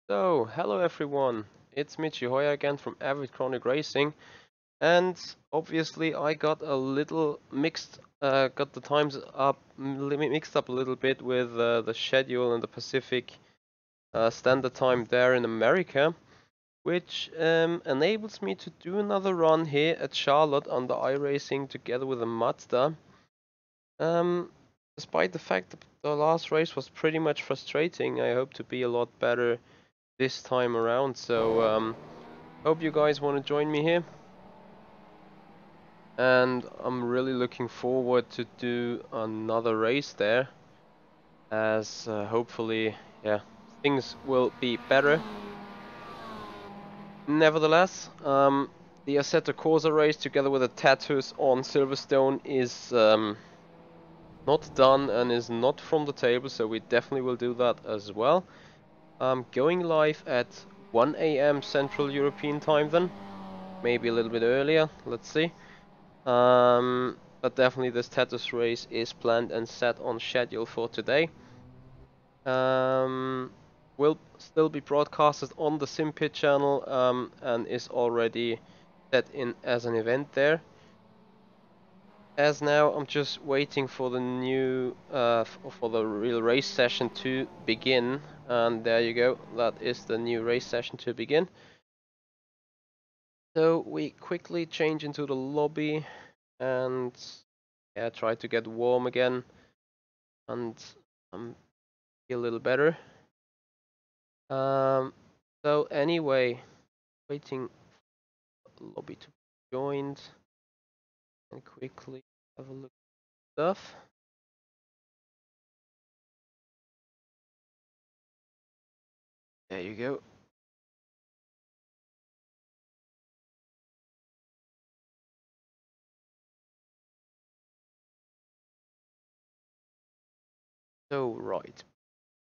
So, hello everyone, it's Michi Hoyer again from Avid Chronic Racing, and obviously I got a little got the times up, mixed up a little bit with the schedule and the Pacific Standard Time there in America, which enables me to do another run here at Charlotte on the iRacing together with a Mazda. Um, Despite the fact that the last race was pretty much frustrating, I hope to be a lot better this time around. So hope you guys want to join me here, and I'm really looking forward to do another race there, as hopefully, yeah, things will be better. Nevertheless, the Assetto Corsa race together with the tattoos on Silverstone is not done and is not from the table, so we definitely will do that as well. Going live at 1 AM Central European time then. Maybe a little bit earlier, let's see. But definitely this Tetris race is planned and set on schedule for today. Will still be broadcasted on the Simpit channel and is already set in as an event there. As now I'm just waiting for the new for the real race session to begin, and there you go, that is the new race session to begin. So we quickly change into the lobby and yeah, try to get warm again and feel a little better. So anyway, waiting for the lobby to be joined and quickly have a look at stuff. There you go. So right,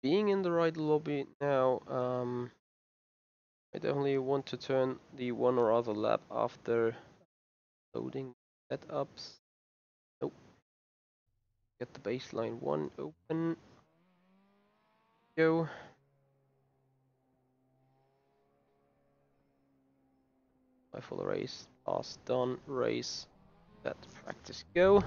being in the right lobby now, I definitely want to turn the one or other lap after loading setups. Nope. Get the baseline one open. Go. For the race. Pass done. Race. Let practice go.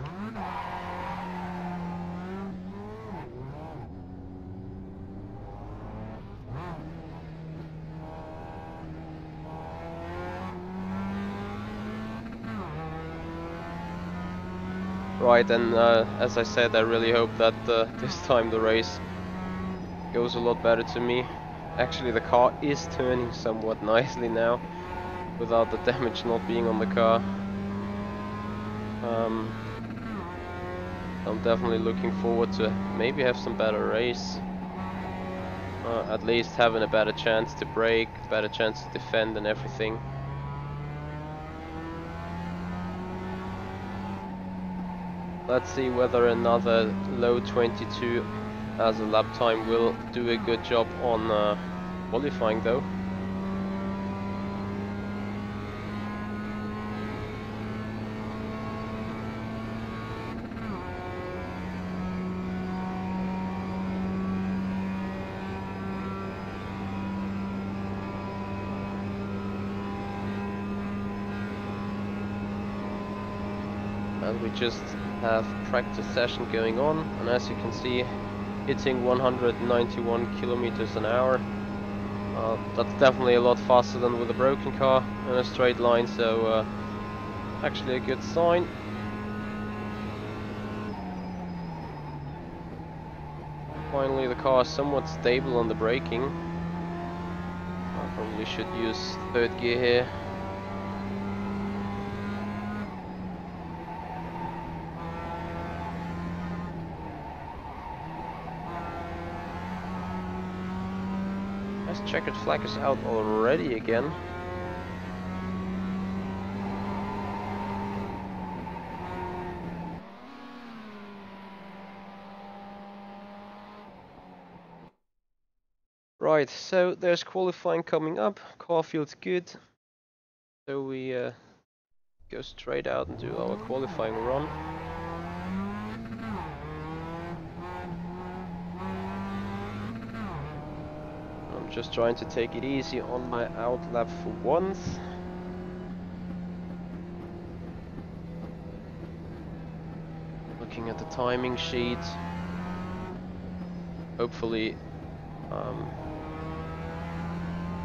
Right, and as I said, I really hope that this time the race goes a lot better to me. Actually, the car is turning somewhat nicely now, without the damage not being on the car. I'm definitely looking forward to maybe have some better race. At least having a better chance to brake, better chance to defend and everything. Let's see whether another low 22 as a lap time will do a good job on qualifying though. And we just have practice session going on, and as you can see, hitting 191 kilometers an hour. That's definitely a lot faster than with a broken car in a straight line, so actually a good sign. Finally, the car is somewhat stable on the braking. I probably should use third gear here. Checkered flag is out already again. Right, so there's qualifying coming up. Car feels good, so we go straight out and do our qualifying run. I'm Just trying to take it easy on my out lap for once. Looking at the timing sheet. Hopefully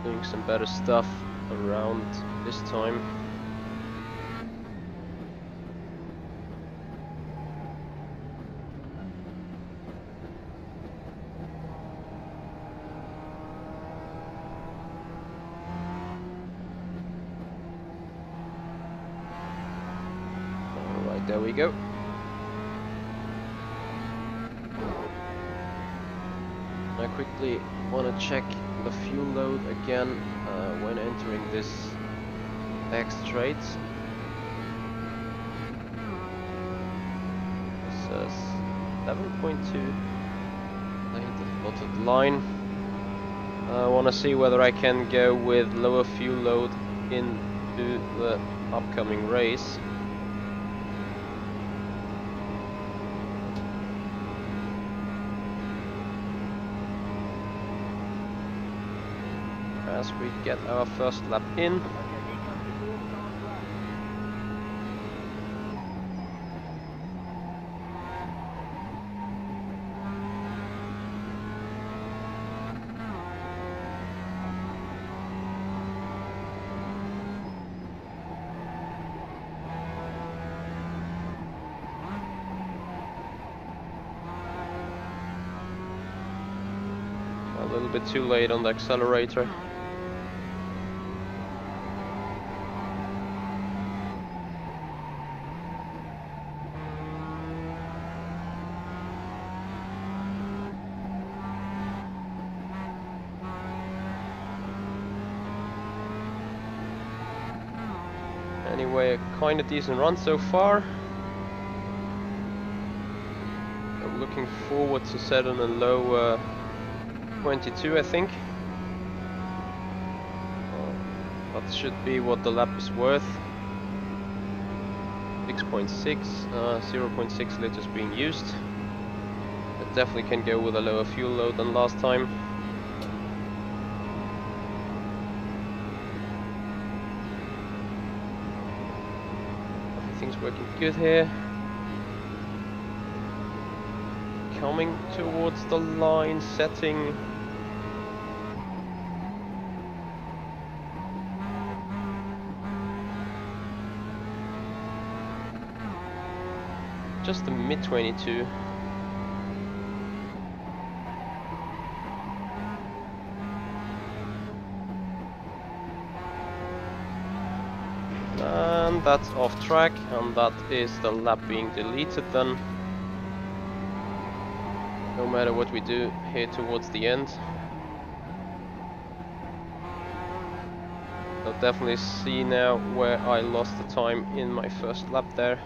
doing some better stuff around this time. Alright, there we go. I quickly want to check the fuel load again when entering this back straight. This says 7.2. I hit the dotted line. I want to see whether I can go with lower fuel load into the upcoming race. As we get our first lap in. A little bit too late on the accelerator. Anyway, a kind of decent run so far. I'm looking forward to set on a low 22, I think. That should be what the lap is worth. 6.6, 0.6 liters being used. It definitely can go with a lower fuel load than last time. Everything's working good here. Coming towards the line, setting. Just the mid 22. And that's off track, and that is the lap being deleted then. No matter what we do here towards the end. I'll definitely see now where I lost the time in my first lap there.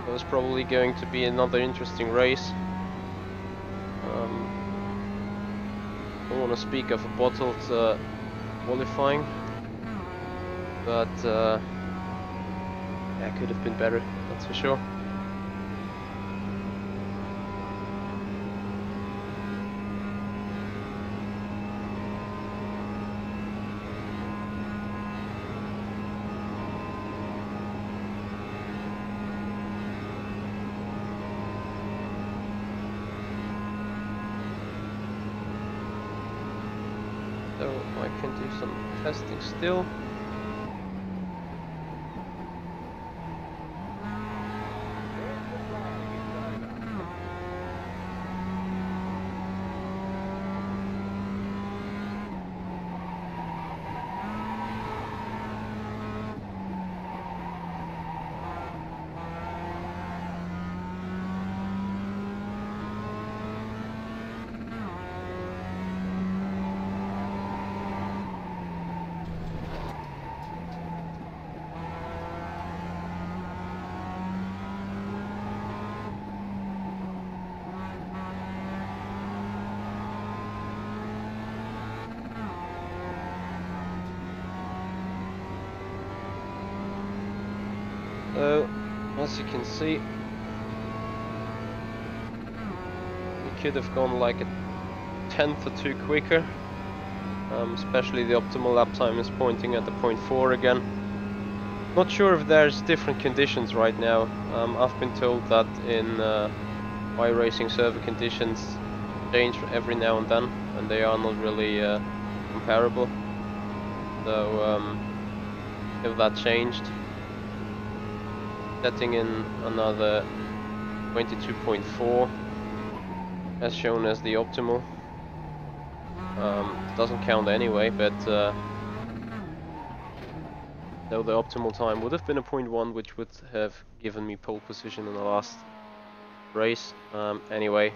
It was probably going to be another interesting race. I don't want to speak of a bottled qualifying, but yeah, could have been better, that's for sure. So I can do some testing still. So, as you can see, could have gone like a tenth or two quicker. Especially the optimal lap time is pointing at the 0.4 again. Not sure if there's different conditions right now. I've been told that in iRacing server conditions change every now and then, and they are not really comparable. So if that changed, setting in another 22.4 as shown as the optimal. It doesn't count anyway, but so the optimal time would have been a 0.1, which would have given me pole position in the last race. Anyway,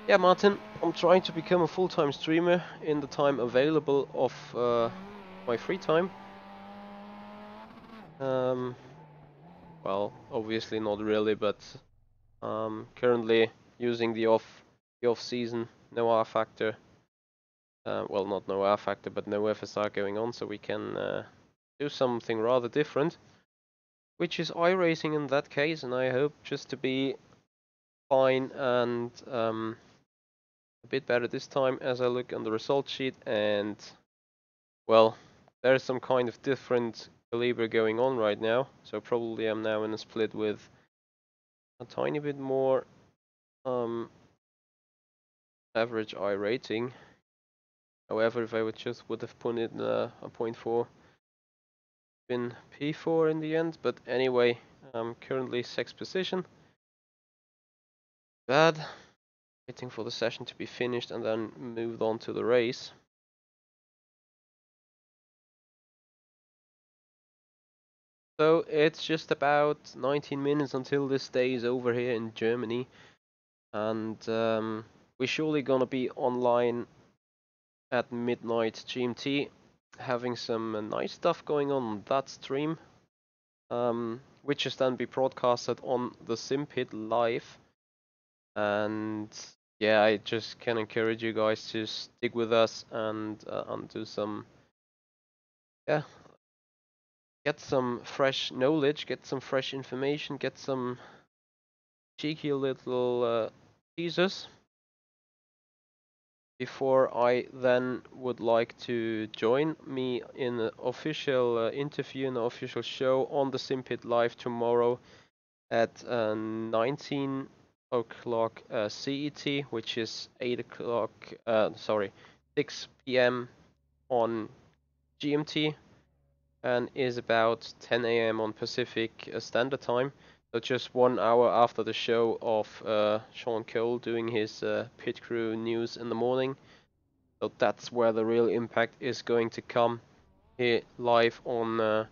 yeah, Martin, I'm trying to become a full-time streamer in the time available of my free time. Well, obviously not really, but currently using the off season, no rFactor. Well, not no rFactor, but no FSR going on, so we can do something rather different, which is iRacing in that case, and I hope just to be fine and a bit better this time as I look on the result sheet. And well, there's some kind of different caliber going on right now, so probably I'm now in a split with a tiny bit more average iRating. However, if I would have put it in a 0.4, been P4 in the end. But anyway, I'm currently 6th position. Bad. Waiting for the session to be finished and then moved on to the race. So it's just about 19 minutes until this day is over here in Germany, and we're surely gonna be online at midnight GMT, having some nice stuff going on that stream, which is then be broadcasted on the SimPit live. And yeah, I just can encourage you guys to stick with us and do some, yeah, get some fresh knowledge, get some fresh information, get some cheeky little teasers. Before I then would like to join me in an official interview, an official show on the SimPit Live tomorrow at 19 o'clock CET, which is 8 o'clock, 6 p.m. on GMT, and is about 10 a.m. on Pacific Standard Time. So just 1 hour after the show of Sean Cole doing his pit crew news in the morning. So that's where the real impact is going to come here live on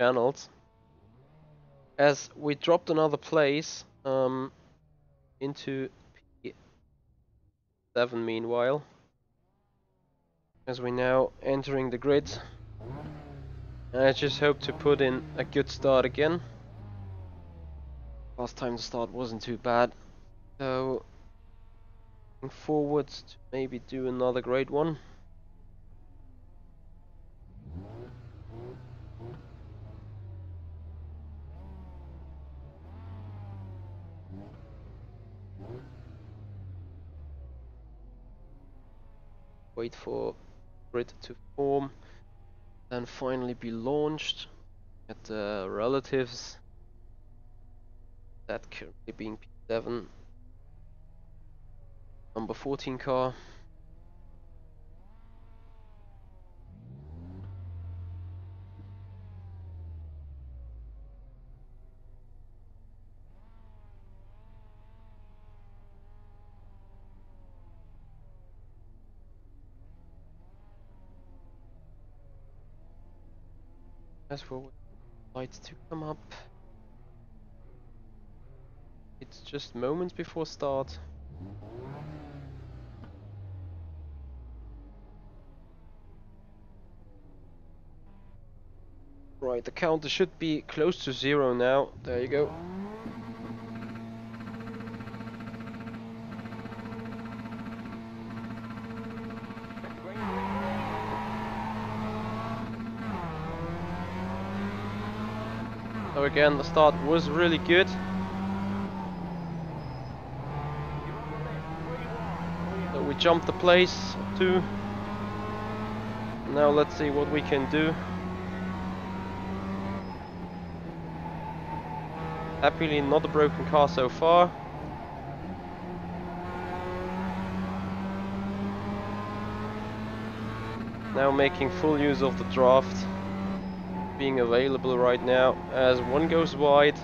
channels. As we dropped another place into P7 meanwhile, as we're now entering the grid. I just hope to put in a good start again. Last time the start wasn't too bad, so looking forward to maybe do another great one. Wait for grid to form, then finally be launched at the relatives. That currently being P7, number 14 car. As for lights to come up, it's just moments before start. Right, the counter should be close to 0 now. There you go. So again, the start was really good. jumped a place or two. Now let's see what we can do. Happily not a broken car so far. Now making full use of the draft being available right now as one goes wide.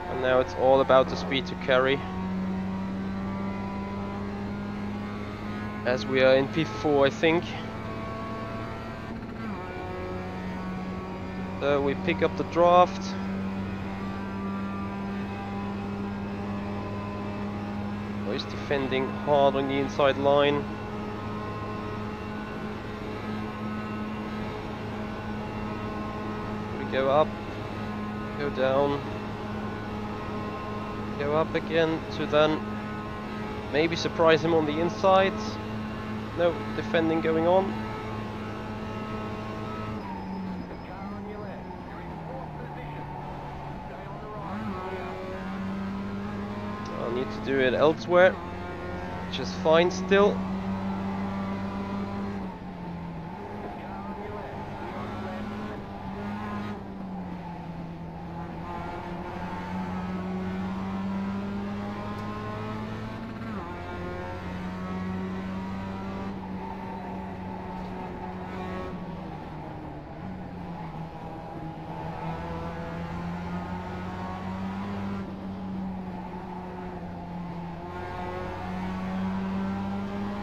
And now it's all about the speed to carry. As we are in P4, I think. So we pick up the draft. He's defending hard on the inside line. We go up, go down, go up again to then maybe surprise him on the inside. No, defending going on. I'll need to do it elsewhere, which is fine still.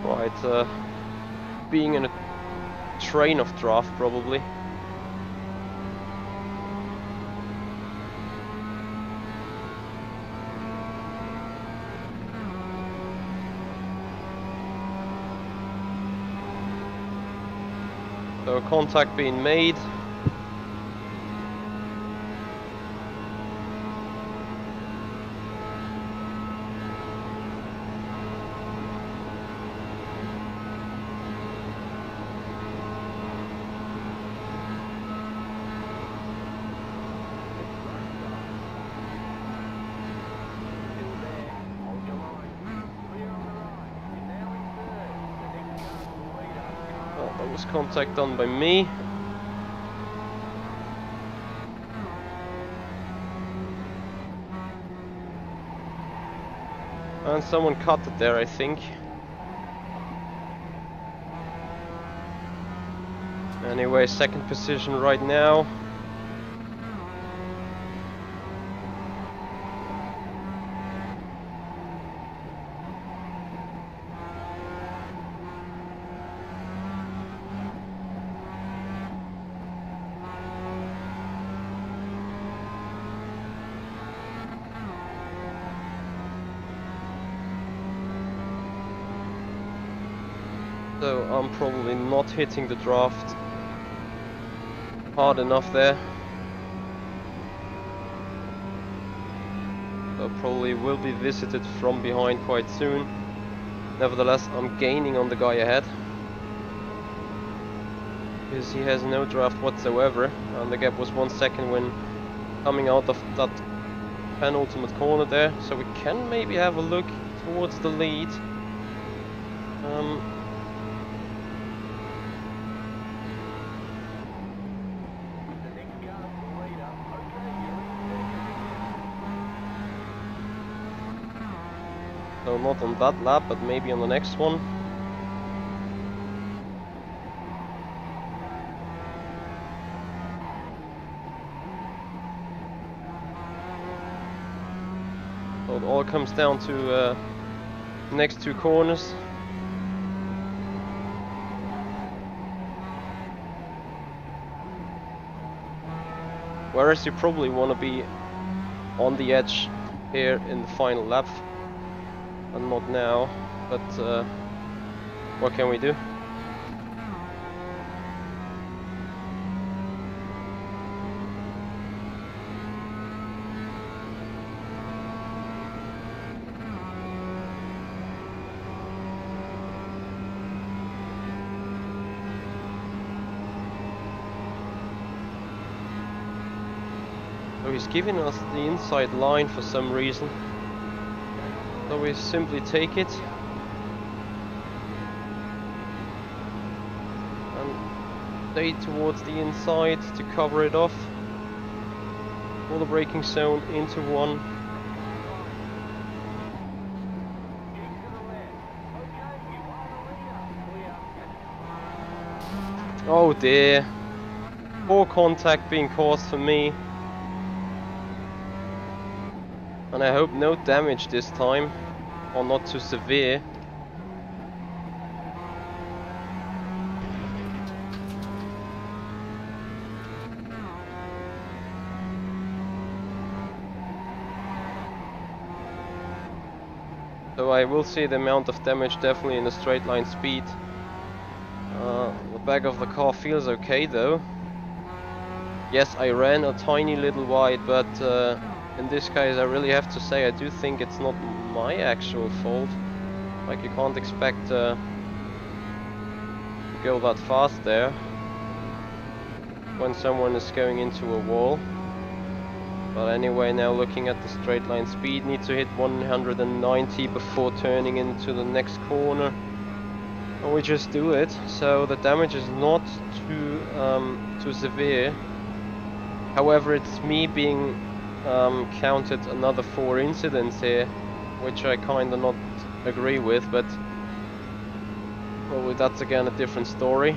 Right, being in a train of draft probably. So contact being made. That was contact done by me. And someone cut it there, I think. Anyway, second position right now. So I'm probably not hitting the draft hard enough there. So probably will be visited from behind quite soon. Nevertheless, I'm gaining on the guy ahead. Because he has no draft whatsoever. And the gap was 1 second when coming out of that penultimate corner there. So we can maybe have a look towards the lead. So not on that lap, but maybe on the next one. So it all comes down to next two corners. Whereas you probably want to be on the edge here in the final lap. And not now, but what can we do? So he's giving us the inside line for some reason. So we simply take it and stay towards the inside to cover it off. Pull the braking zone into one. Oh dear. Poor contact being caused for me. And I hope no damage this time, or not too severe. So I will see the amount of damage definitely in the straight line speed. The back of the car feels okay though. Yes, I ran a tiny little wide, but in this case I really have to say I do think it's not my actual fault. Like, you can't expect to go that fast there when someone is going into a wall. But anyway, now looking at the straight line speed, need to hit 190 before turning into the next corner. And we just do it, so the damage is not too severe. However, it's me being counted another 4 incidents here, which I kinda not agree with, but well, that's again a different story.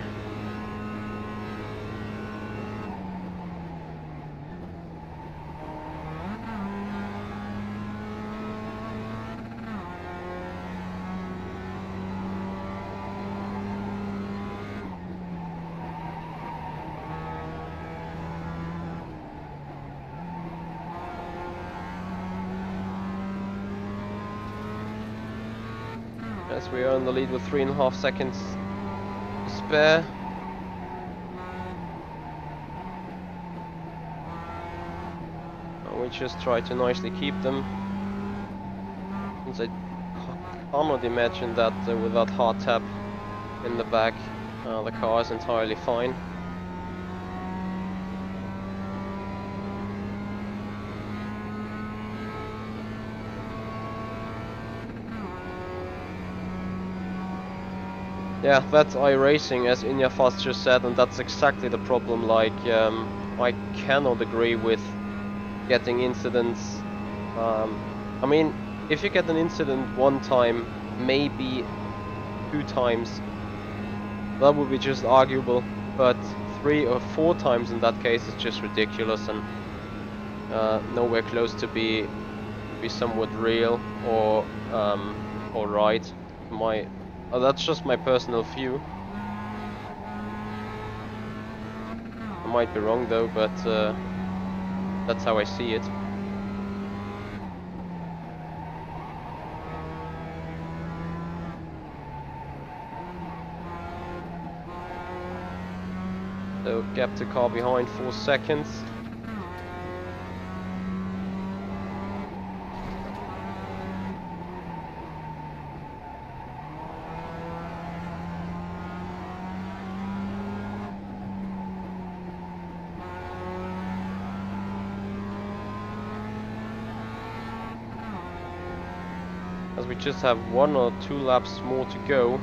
As we are in the lead with 3.5 seconds to spare. And we just try to nicely keep them. Since I cannot imagine that with that hard tap in the back, the car is entirely fine. Yeah, that's iRacing, as Inyafast just said, and that's exactly the problem. Like, I cannot agree with getting incidents. I mean, if you get an incident one time, maybe 2 times, that would be just arguable. But 3 or 4 times in that case is just ridiculous and nowhere close to be somewhat real or right. That's just my personal view. I might be wrong though, but that's how I see it. So gap to car behind 4 seconds. As we just have 1 or 2 laps more to go.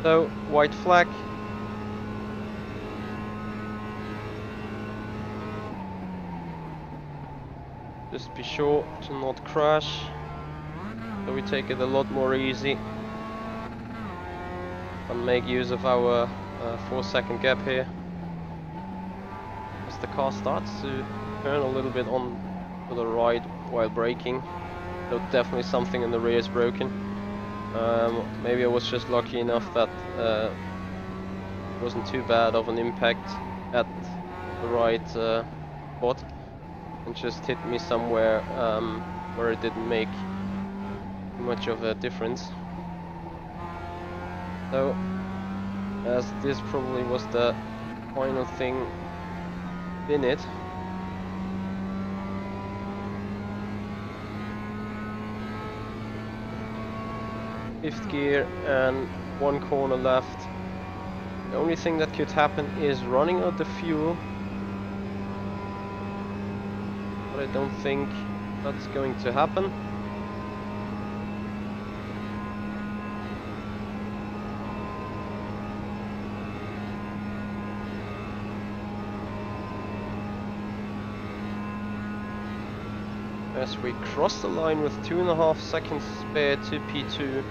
So, white flag. Just be sure to not crash. So we take it a lot more easy and make use of our 4-second gap here. As the car starts to turn a little bit on to the right while braking. So definitely something in the rear is broken. Maybe I was just lucky enough that it wasn't too bad of an impact at the right spot. and just hit me somewhere where it didn't make much of a difference. So, as this probably was the final thing in it, fifth gear and one corner left. The only thing that could happen is running out the fuel, but I don't think that's going to happen. As we cross the line with 2.5 seconds spare to P2,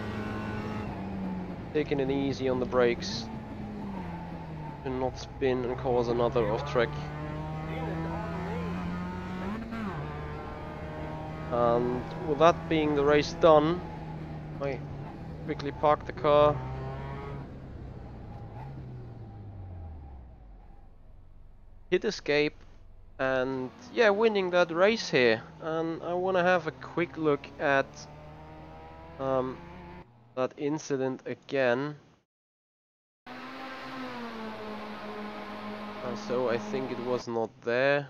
taking it easy on the brakes to not spin and cause another off track. And with that being the race done, I quickly park the car, hit escape, and yeah, winning that race here. And I want to have a quick look at that incident again. So I think it was not there.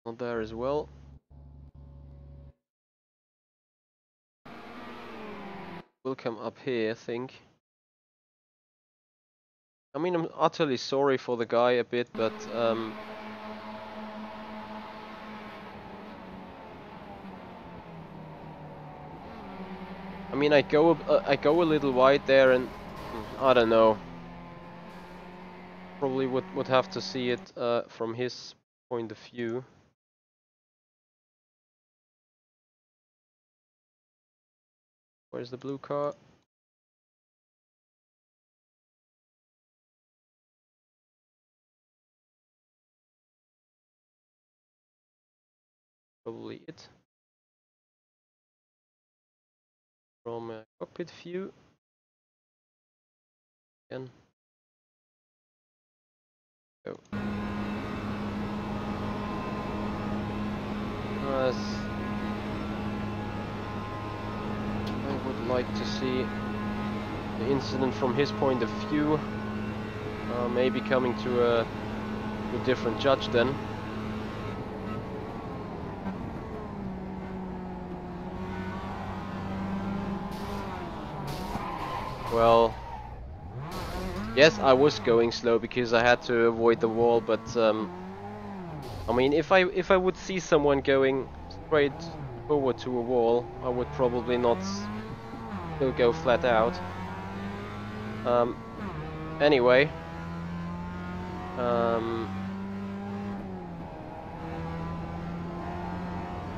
Not there as well. Will come up here, I think. I mean, I'm utterly sorry for the guy a bit, but I mean, I go a little wide there, and I don't know. Probably would have to see it from his point of view. Where's the blue car? Probably it. From a cockpit view. Again. Go. As I would like to see the incident from his point of view. Maybe coming to a different judge then. Well, yes, I was going slow because I had to avoid the wall, but I mean, if I would see someone going straight forward to a wall, I would probably not still go flat out. Anyway,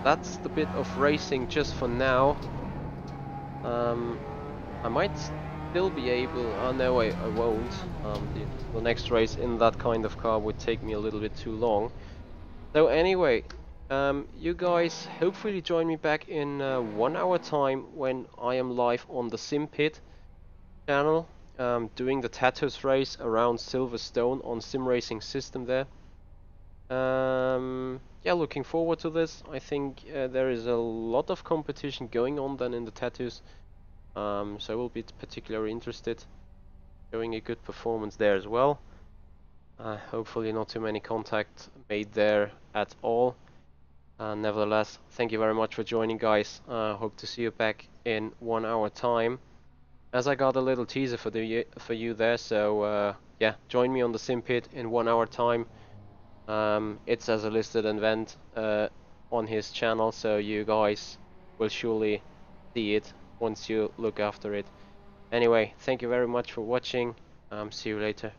that's the bit of racing just for now. I might still be able. Oh no, I won't. The next race in that kind of car would take me a little bit too long. So anyway, you guys hopefully join me back in 1 hour time when I am live on the SimPit channel, doing the Tattoos race around Silverstone on Sim Racing System there. Yeah, looking forward to this. I think there is a lot of competition going on then in the Tattoos. So I will be particularly interested, showing a good performance there as well. Hopefully not too many contacts made there at all. Nevertheless, thank you very much for joining, guys. Hope to see you back in 1 hour time. As I got a little teaser for you there, so yeah, join me on the SimPit in 1 hour time. It's as a listed event on his channel, so you guys will surely see it once you look after it. Anyway, thank you very much for watching. See you later.